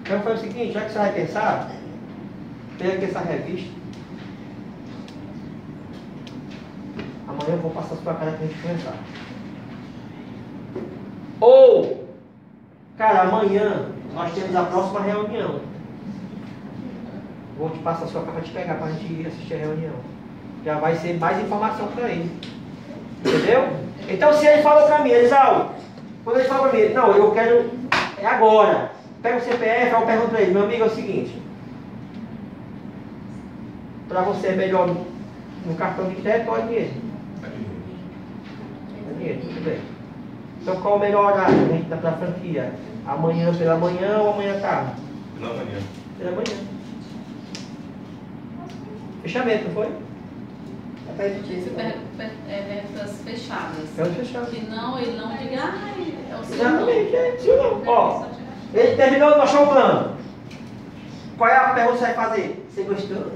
Então foi o seguinte, já que você vai pensar, pega aqui essa revista. Amanhã eu vou passar a sua cara pra gente conversar. Ou, cara, amanhã nós temos a próxima reunião. Vou te passar a sua cara pra te pegar pra gente ir assistir a reunião. Já vai ser mais informação pra ele. Entendeu? Então se ele falou pra mim, Elisauro, quando ele fala pra mim, não, eu quero, é agora. Pega o CPF, eu pergunto pra ele, meu amigo, é o seguinte. Pra você é melhor no cartão de crédito ou dinheiro? É dinheiro, tudo bem. Então qual o melhor horário a gente dá pra franquia? Amanhã pela manhã ou amanhã à tarde? Pela manhã. Pela manhã. Fechamento, não foi? Perguntas fechadas. Perguntas fechadas. Que não, ele não diga, é o seu. Exatamente, é sim ou não. Ó, ele terminou de mostrar o plano. Qual é a pergunta que você vai fazer? Você gostou?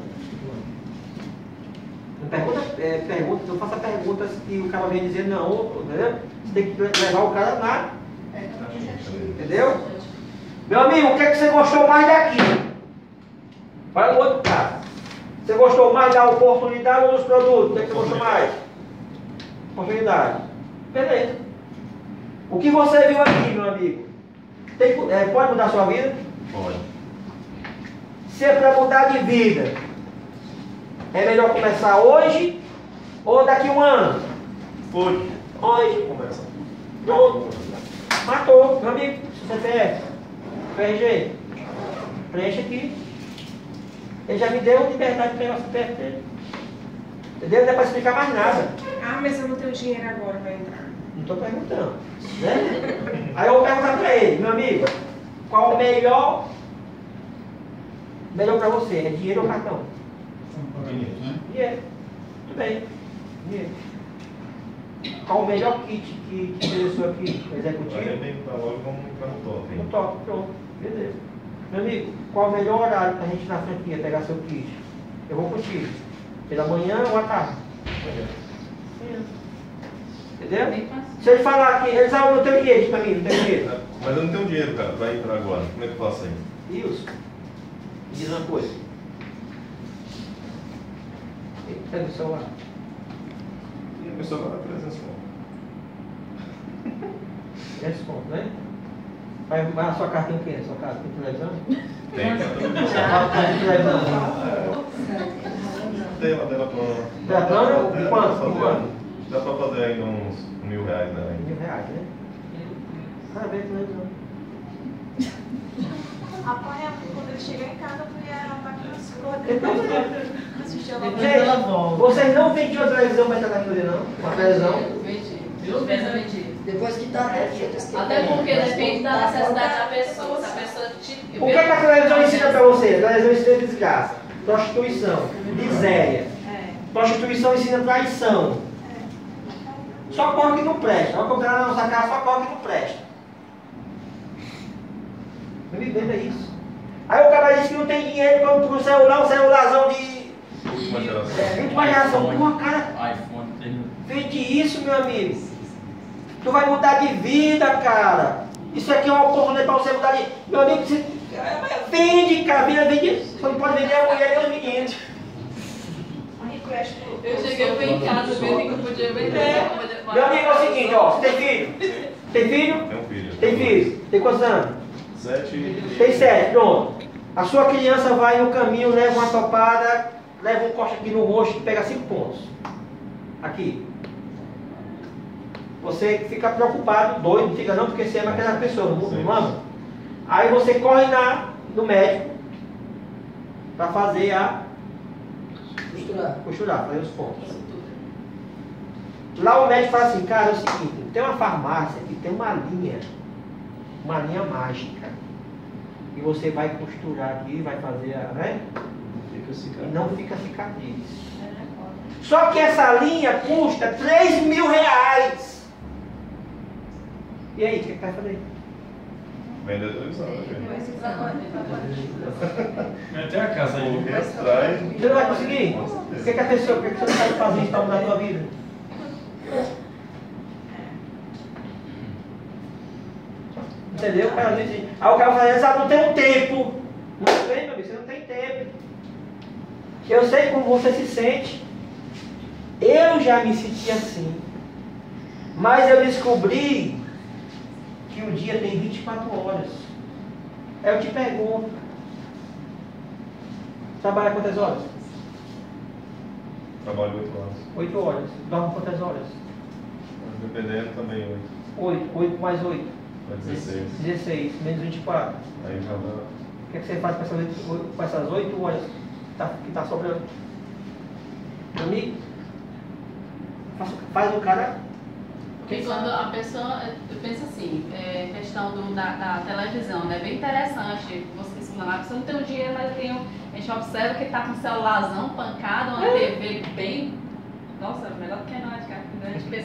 Não faça perguntas que o cara vem dizer não, entendeu? Você tem que levar o cara na. Entendeu? Meu amigo, o que é que você gostou mais daqui? Vai no outro cara. Você gostou mais da oportunidade ou dos produtos? O que é que você gostou mais? Oportunidade. Beleza. O que você viu aqui, meu amigo? Pode mudar a sua vida? Pode. Se é para mudar de vida, é melhor começar hoje ou daqui a um ano? Hoje. Hoje. Começa. Pronto. Matou. Meu amigo, CPF, PRG, preenche aqui. Ele já me deu liberdade de pegar o CPF dele. Entendeu? Não dá para explicar mais nada. Ah, mas eu não tenho dinheiro agora para entrar. Não estou perguntando. Né? Aí eu vou perguntar para ele, meu amigo, qual o melhor para você? É dinheiro ou cartão? Dinheiro, né? Dinheiro. Tudo bem. Dinheiro. Qual o melhor kit que interessou aqui? Executivo? Aí vem para logo e vamos entrar no top. No top, pronto. Beleza. Meu amigo, qual o melhor horário para a gente ir na franquia pegar seu kit? Eu vou contigo. Pela manhã ou à tarde? Manhã. Entendeu? Se ele falar que eles não tem dinheiro para mim, não tem dinheiro. Mas eu não tenho dinheiro, cara, para entrar agora. Como é que eu faço aí? Wilson, me diz uma coisa. Pega o celular. E a pessoa vai 300 conto. 10 conto, né? Vai a sua carta em quê? A sua carta tem televisão? Tem, Tem televisão. Dela para. Tá plano? Quanto? Dá para fazer ainda uns R$1.000, né? R$1.000, né? Parabéns, televisão. Apanha quando ele chegar em casa, a máquina escorre. Assistir a novela. Gente, vocês não vendiam a televisão para entrar na TV, não? Uma televisão? Vendi. 2 vezes eu vendi. Depois que tá feito. Até porque depende da necessidade da pessoa. Se a pessoa O que a televisão ensina para você? A televisão ensina desgraça, prostituição, miséria. Prostituição ensina traição. Só corre que não presta. Olha como na nossa casa, só corre que não presta. Meu vivendo é isso. Aí o cara diz que não tem dinheiro para um celular, um celularzão de Última geração. última geração. Pô, cara, iPhone tem. vende isso, meu amigo. Tu vai mudar de vida, cara. Isso aqui é uma oportunidade para você mudar de... Meu amigo, você... vende, cara. Vende. Você não pode vender a mulher e os meninos. Eu cheguei foi em casa, vi que eu podia vender. Meu amigo, é o seguinte, ó. Você tem filho? Tem filho? Tem um filho. Tem filho. Tem quantos anos? 7. Tem 7, pronto. A sua criança vai no caminho, leva uma topada, leva um corte aqui no rosto e pega 5 pontos. Aqui. Você fica preocupado, doido, não fica não, porque você ama aquela pessoa, não ama? Aí você corre no médico para fazer a costurar, fazer os pontos. Lá o médico fala assim, cara, é o seguinte, tem uma farmácia que tem uma linha mágica. E você vai costurar aqui, vai fazer a, né? E não fica cicatriz. Só que essa linha custa R$3.000. E aí, o que vai fazer? Vende a televisão, né, gente? Até a casa aí. Porque atrás. Você não vai conseguir? O que a pessoa, o que você vai fazer isso para mudar a sua vida? Entendeu? O cara diz, Aí o cara fala, não tem um tempo. Muito bem, meu amigo, você não tem tempo. Eu sei como você se sente. Eu já me senti assim. Mas eu descobri que o dia tem 24 horas. Eu te pergunto. Trabalha quantas horas? Trabalho 8 horas. 8 horas. Dorme quantas horas? Dependendo também 8. 8. 8 mais 8. Vai 16. 16. Menos 24. Aí já dá. O que você faz com essas 8 horas que está sobrando? Meu amigo, faz o cara. Porque quando a pessoa, eu penso assim, questão da televisão, né? Bem interessante você ensinar lá, você não tem o dinheiro, mas a gente observa que está com um celularzão pancado, uma TV bem. Nossa, melhor do que nós, cara. A gente pensa